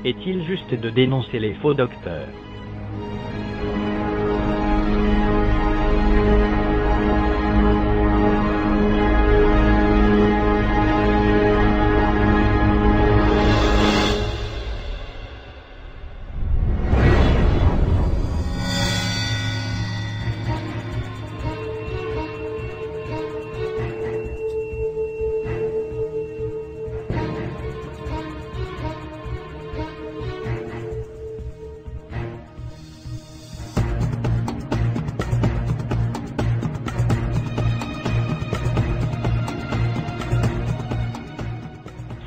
Est-il juste de dénoncer les faux docteurs?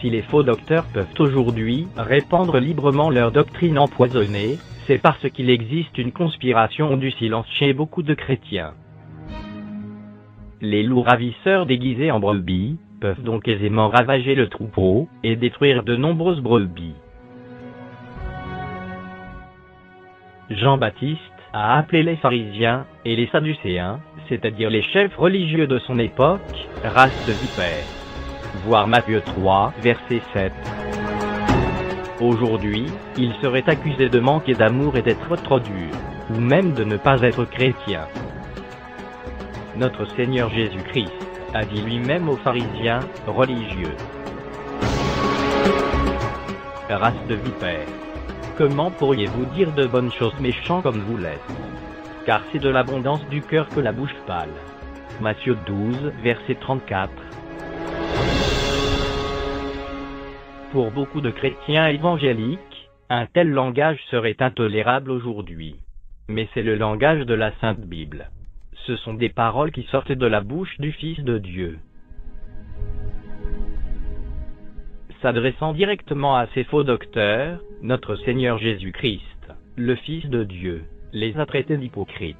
Si les faux docteurs peuvent aujourd'hui répandre librement leur doctrine empoisonnée, c'est parce qu'il existe une conspiration du silence chez beaucoup de chrétiens. Les loups ravisseurs déguisés en brebis peuvent donc aisément ravager le troupeau et détruire de nombreuses brebis. Jean-Baptiste a appelé les pharisiens et les sadducéens, c'est-à-dire les chefs religieux de son époque, race de vipères. Voir Matthieu 3, verset 7. Aujourd'hui, il serait accusé de manquer d'amour et d'être trop dur, ou même de ne pas être chrétien. Notre Seigneur Jésus-Christ a dit lui-même aux pharisiens religieux: race de vipères, comment pourriez-vous dire de bonnes choses méchants comme vous l'êtes? Car c'est de l'abondance du cœur que la bouche parle. Matthieu 12, verset 34. Pour beaucoup de chrétiens évangéliques, un tel langage serait intolérable aujourd'hui. Mais c'est le langage de la Sainte Bible. Ce sont des paroles qui sortent de la bouche du Fils de Dieu. S'adressant directement à ces faux docteurs, notre Seigneur Jésus-Christ, le Fils de Dieu, les a traités d'hypocrites,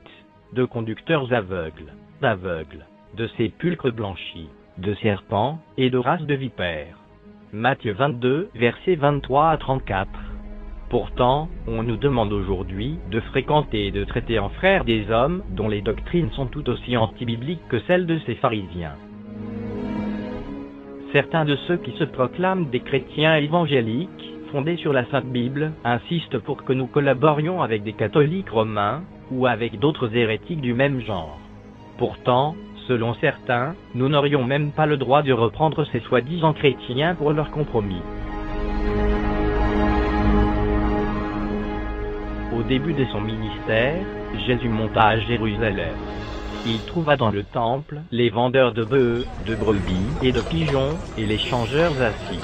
de conducteurs aveugles, de sépulcres blanchis, de serpents et de race de vipères. Matthieu 22, versets 23 à 34. Pourtant, on nous demande aujourd'hui de fréquenter et de traiter en frères des hommes dont les doctrines sont tout aussi antibibliques que celles de ces pharisiens. Certains de ceux qui se proclament des chrétiens évangéliques, fondés sur la Sainte Bible, insistent pour que nous collaborions avec des catholiques romains, ou avec d'autres hérétiques du même genre. Pourtant, selon certains, nous n'aurions même pas le droit de reprendre ces soi-disant chrétiens pour leur compromis. Au début de son ministère, Jésus monta à Jérusalem. Il trouva dans le temple les vendeurs de bœufs, de brebis et de pigeons, et les changeurs assis.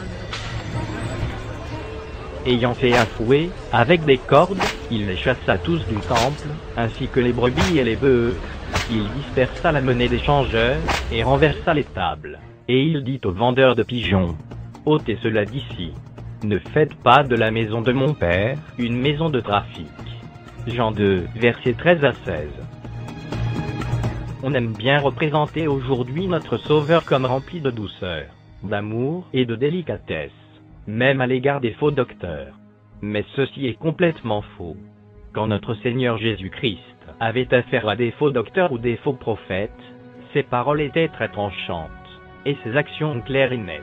Ayant fait un fouet, avec des cordes, il les chassa tous du temple, ainsi que les brebis et les bœufs. Il dispersa la monnaie des changeurs, et renversa les tables. Et il dit aux vendeurs de pigeons: ôtez cela d'ici. Ne faites pas de la maison de mon Père une maison de trafic. Jean 2, versets 13 à 16. On aime bien représenter aujourd'hui notre Sauveur comme rempli de douceur, d'amour et de délicatesse, même à l'égard des faux docteurs. Mais ceci est complètement faux. Quand notre Seigneur Jésus-Christ avait affaire à des faux docteurs ou des faux prophètes, ses paroles étaient très tranchantes, et ses actions claires et nettes.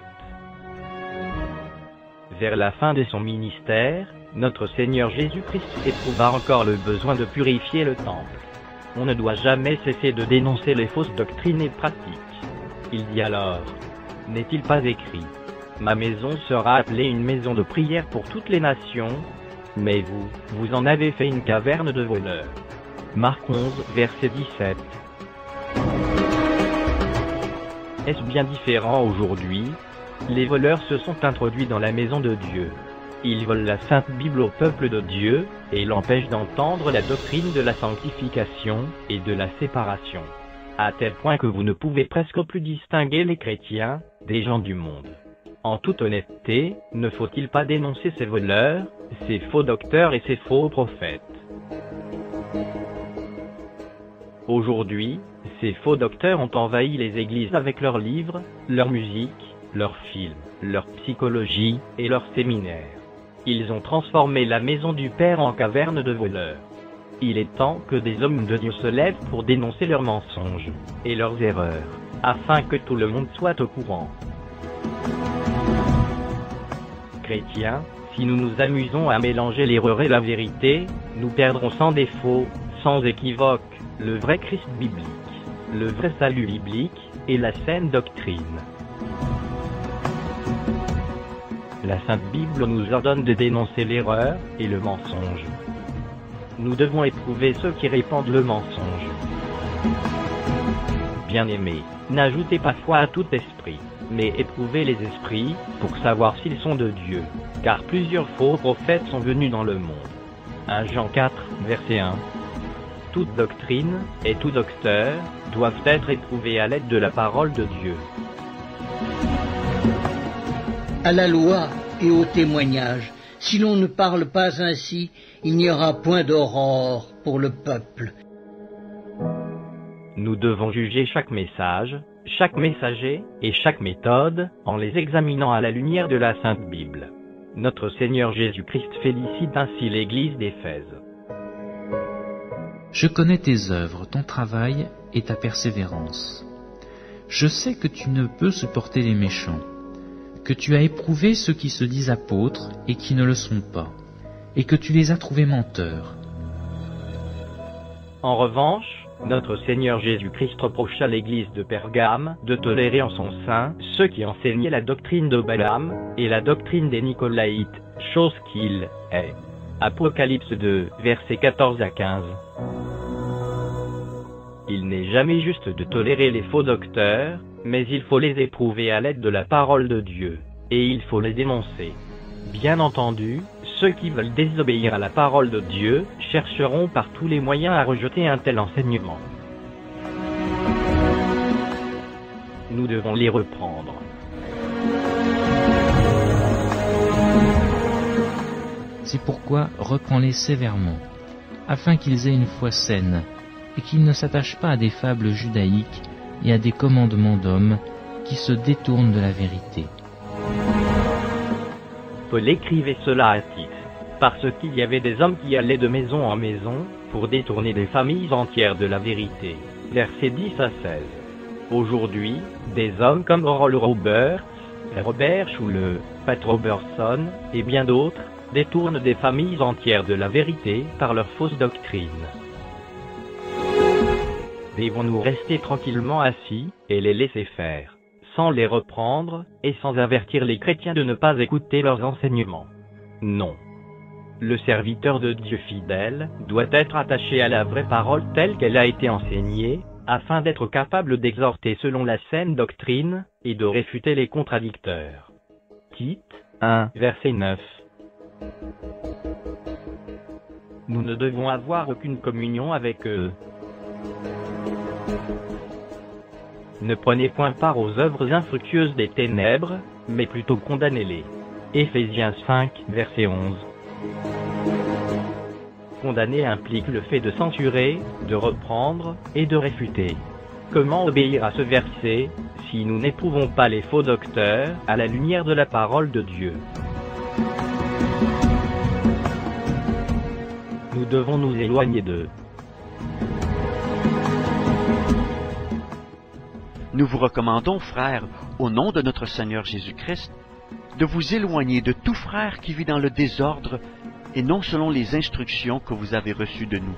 Vers la fin de son ministère, notre Seigneur Jésus-Christ éprouva encore le besoin de purifier le temple. On ne doit jamais cesser de dénoncer les fausses doctrines et pratiques. Il dit alors: n'est-il pas écrit: ma maison sera appelée une maison de prière pour toutes les nations, mais vous en avez fait une caverne de voleurs. Marc 11, verset 17. Est-ce bien différent aujourd'hui? Les voleurs se sont introduits dans la maison de Dieu. Ils volent la Sainte Bible au peuple de Dieu, et l'empêchent d'entendre la doctrine de la sanctification et de la séparation. À tel point que vous ne pouvez presque plus distinguer les chrétiens des gens du monde. En toute honnêteté, ne faut-il pas dénoncer ces voleurs, ces faux docteurs et ces faux prophètes? Aujourd'hui, ces faux docteurs ont envahi les églises avec leurs livres, leur musique, leurs films, leur psychologie et leurs séminaires. Ils ont transformé la maison du Père en caverne de voleurs. Il est temps que des hommes de Dieu se lèvent pour dénoncer leurs mensonges et leurs erreurs, afin que tout le monde soit au courant. chrétiens, si nous nous amusons à mélanger l'erreur et la vérité, nous perdrons sans défaut, sans équivoque, le vrai Christ biblique, le vrai salut biblique, et la saine doctrine. La Sainte Bible nous ordonne de dénoncer l'erreur et le mensonge. Nous devons éprouver ceux qui répandent le mensonge. Bien-aimés, n'ajoutez pas foi à tout esprit, mais éprouvez les esprits, pour savoir s'ils sont de Dieu, car plusieurs faux prophètes sont venus dans le monde. 1 Jean 4, verset 1. Toute doctrine, et tout docteur, doivent être éprouvés à l'aide de la parole de Dieu. À la loi et au témoignage, si l'on ne parle pas ainsi, il n'y aura point d'aurore pour le peuple. Nous devons juger chaque message, chaque messager et chaque méthode, en les examinant à la lumière de la Sainte Bible. Notre Seigneur Jésus-Christ félicite ainsi l'Église d'Éphèse. Je connais tes œuvres, ton travail et ta persévérance. Je sais que tu ne peux supporter les méchants, que tu as éprouvé ceux qui se disent apôtres et qui ne le sont pas, et que tu les as trouvés menteurs. En revanche, notre Seigneur Jésus-Christ reprocha à l'Église de Pergame de tolérer en son sein ceux qui enseignaient la doctrine de Balaam et la doctrine des Nicolaïtes, chose qu'il est. Apocalypse 2, versets 14 à 15. Il n'est jamais juste de tolérer les faux docteurs, mais il faut les éprouver à l'aide de la parole de Dieu, et il faut les dénoncer. Bien entendu, ceux qui veulent désobéir à la parole de Dieu chercheront par tous les moyens à rejeter un tel enseignement. Nous devons les reprendre. C'est pourquoi reprends-les sévèrement, afin qu'ils aient une foi saine, et qu'ils ne s'attachent pas à des fables judaïques et à des commandements d'hommes qui se détournent de la vérité. Paul écrivait cela à Tite, parce qu'il y avait des hommes qui allaient de maison en maison pour détourner des familles entières de la vérité. Versets 10 à 16. Aujourd'hui, des hommes comme Oral Roberts, Robert Schuller, Pat Robertson et bien d'autres détournent des familles entières de la vérité par leurs fausses doctrines. Devons-nous rester tranquillement assis et les laisser faire, sans les reprendre et sans avertir les chrétiens de ne pas écouter leurs enseignements? Non. Le serviteur de Dieu fidèle doit être attaché à la vraie parole telle qu'elle a été enseignée, afin d'être capable d'exhorter selon la saine doctrine et de réfuter les contradicteurs. Tite 1, verset 9. Nous ne devons avoir aucune communion avec eux. Ne prenez point part aux œuvres infructueuses des ténèbres, mais plutôt condamnez-les. Éphésiens 5, verset 11. Condamner implique le fait de censurer, de reprendre et de réfuter. Comment obéir à ce verset, si nous n'éprouvons pas les faux docteurs à la lumière de la parole de Dieu? Nous devons nous éloigner d'eux. Nous vous recommandons, frères, au nom de notre Seigneur Jésus-Christ, de vous éloigner de tout frère qui vit dans le désordre et non selon les instructions que vous avez reçues de nous.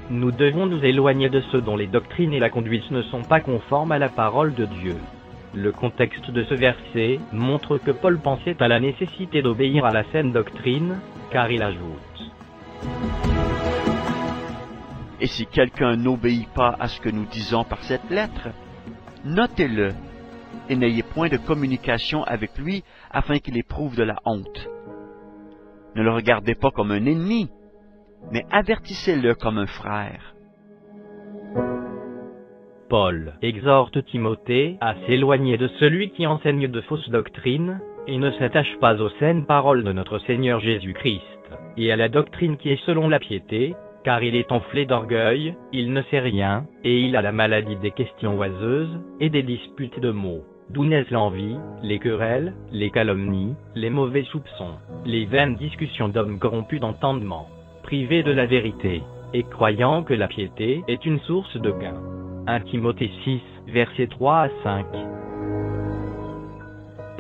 Nous devons nous éloigner de ceux dont les doctrines et la conduite ne sont pas conformes à la parole de Dieu. Le contexte de ce verset montre que Paul pensait à la nécessité d'obéir à la saine doctrine, car il ajoute: Et si quelqu'un n'obéit pas à ce que nous disons par cette lettre, notez-le, et n'ayez point de communication avec lui afin qu'il éprouve de la honte. Ne le regardez pas comme un ennemi, mais avertissez-le comme un frère. Paul exhorte Timothée à s'éloigner de celui qui enseigne de fausses doctrines et ne s'attache pas aux saines paroles de notre Seigneur Jésus-Christ et à la doctrine qui est selon la piété, car il est enflé d'orgueil, il ne sait rien, et il a la maladie des questions oiseuses et des disputes de mots, d'où naissent l'envie, les querelles, les calomnies, les mauvais soupçons, les vaines discussions d'hommes corrompus d'entendement, privés de la vérité, et croyant que la piété est une source de gain. 1 Timothée 6, versets 3 à 5.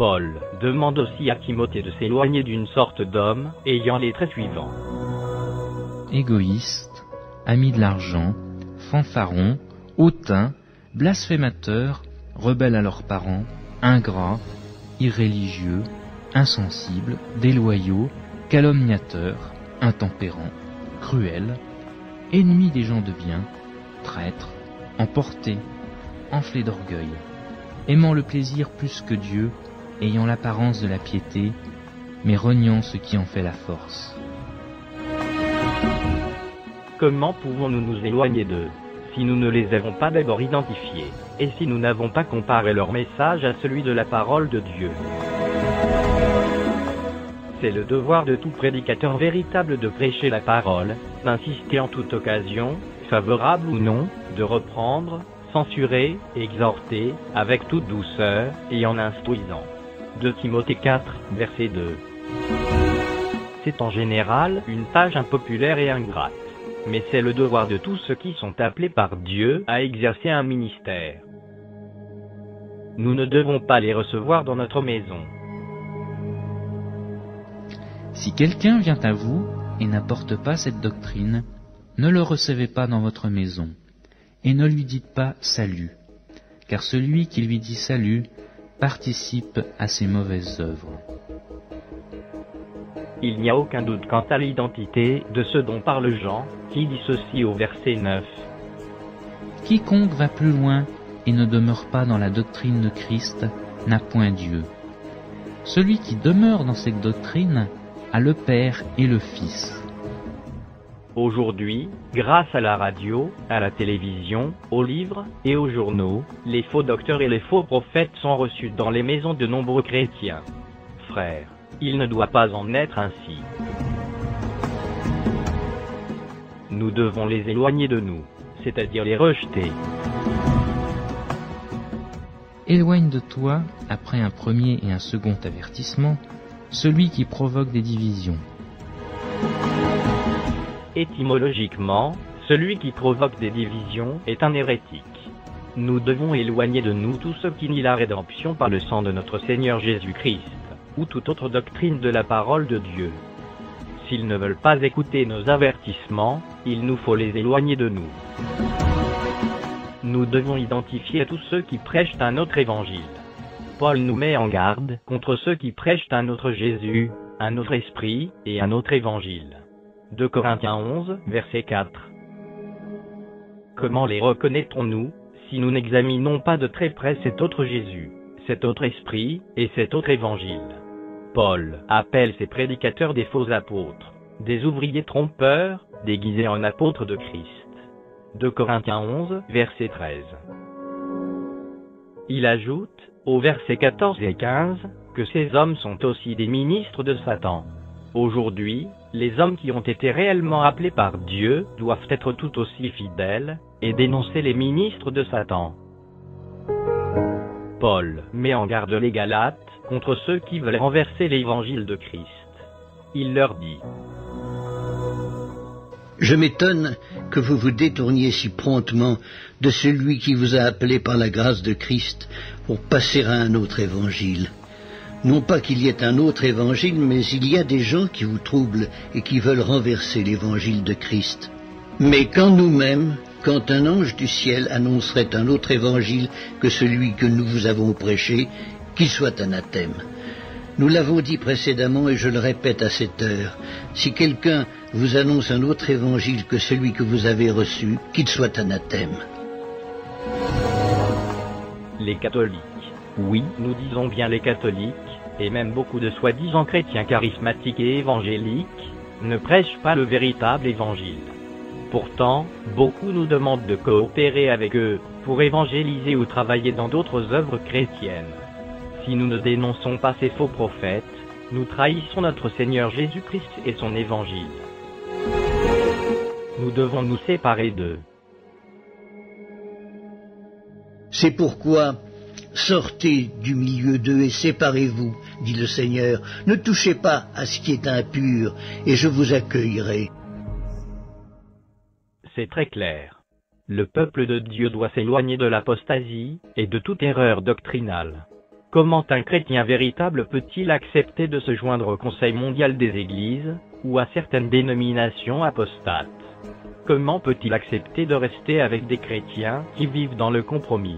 Paul demande aussi à Timothée de s'éloigner d'une sorte d'homme ayant les traits suivants. Égoïste, ami de l'argent, fanfaron, hautain, blasphémateur, rebelle à leurs parents, ingrat, irréligieux, insensible, déloyaux, calomniateurs, intempérants, cruels, ennemis des gens de bien, traîtres, emportés, enflés d'orgueil, aimant le plaisir plus que Dieu, ayant l'apparence de la piété, mais reniant ce qui en fait la force. Comment pouvons-nous nous éloigner d'eux si nous ne les avons pas d'abord identifiés, et si nous n'avons pas comparé leur message à celui de la parole de Dieu? C'est le devoir de tout prédicateur véritable de prêcher la parole, d'insister en toute occasion, favorable ou non, de reprendre, censurer, exhorter, avec toute douceur, et en instruisant. 2 Timothée 4, verset 2. C'est en général une tâche impopulaire et ingrate. Mais c'est le devoir de tous ceux qui sont appelés par Dieu à exercer un ministère. Nous ne devons pas les recevoir dans notre maison. Si quelqu'un vient à vous et n'apporte pas cette doctrine, ne le recevez pas dans votre maison, et ne lui dites pas « salut », car celui qui lui dit « salut » participe à ses mauvaises œuvres. Il n'y a aucun doute quant à l'identité de ce dont parle Jean, qui dit ceci au verset 9. Quiconque va plus loin et ne demeure pas dans la doctrine de Christ n'a point Dieu. Celui qui demeure dans cette doctrine a le Père et le Fils. Aujourd'hui, grâce à la radio, à la télévision, aux livres et aux journaux, les faux docteurs et les faux prophètes sont reçus dans les maisons de nombreux chrétiens. Frères, il ne doit pas en être ainsi. Nous devons les éloigner de nous, c'est-à-dire les rejeter. Éloigne de toi, après un premier et un second avertissement, celui qui provoque des divisions. Étymologiquement, celui qui provoque des divisions est un hérétique. Nous devons éloigner de nous tout ce qui nie la rédemption par le sang de notre Seigneur Jésus-Christ, ou toute autre doctrine de la parole de Dieu. S'ils ne veulent pas écouter nos avertissements, il nous faut les éloigner de nous. Nous devons identifier tous ceux qui prêchent un autre évangile. Paul nous met en garde contre ceux qui prêchent un autre Jésus, un autre esprit et un autre évangile. 2 Corinthiens 11, verset 4. Comment les reconnaîtrons-nous si nous n'examinons pas de très près cet autre Jésus, cet autre esprit et cet autre évangile? Paul appelle ces prédicateurs des faux apôtres, des ouvriers trompeurs, déguisés en apôtres de Christ. 2 Corinthiens 11, verset 13. Il ajoute, au verset 14 et 15, que ces hommes sont aussi des ministres de Satan. Aujourd'hui, les hommes qui ont été réellement appelés par Dieu doivent être tout aussi fidèles et dénoncer les ministres de Satan. Paul met en garde les Galates contre ceux qui veulent renverser l'évangile de Christ. Il leur dit: Je m'étonne que vous vous détourniez si promptement de celui qui vous a appelé par la grâce de Christ pour passer à un autre évangile. Non pas qu'il y ait un autre évangile, mais il y a des gens qui vous troublent et qui veulent renverser l'évangile de Christ. Mais quand nous-mêmes, quand un ange du ciel annoncerait un autre évangile que celui que nous vous avons prêché, qu'il soit anathème. Nous l'avons dit précédemment et je le répète à cette heure, si quelqu'un vous annonce un autre évangile que celui que vous avez reçu, qu'il soit anathème. Les catholiques. Oui, nous disons bien les catholiques, et même beaucoup de soi-disant chrétiens charismatiques et évangéliques, ne prêchent pas le véritable évangile. Pourtant, beaucoup nous demandent de coopérer avec eux, pour évangéliser ou travailler dans d'autres œuvres chrétiennes. Si nous ne dénonçons pas ces faux prophètes, nous trahissons notre Seigneur Jésus-Christ et son évangile. Nous devons nous séparer d'eux. C'est pourquoi, sortez du milieu d'eux et séparez-vous, dit le Seigneur. Ne touchez pas à ce qui est impur, et je vous accueillerai. C'est très clair. Le peuple de Dieu doit s'éloigner de l'apostasie et de toute erreur doctrinale. Comment un chrétien véritable peut-il accepter de se joindre au Conseil mondial des Églises, ou à certaines dénominations apostates? Comment peut-il accepter de rester avec des chrétiens qui vivent dans le compromis?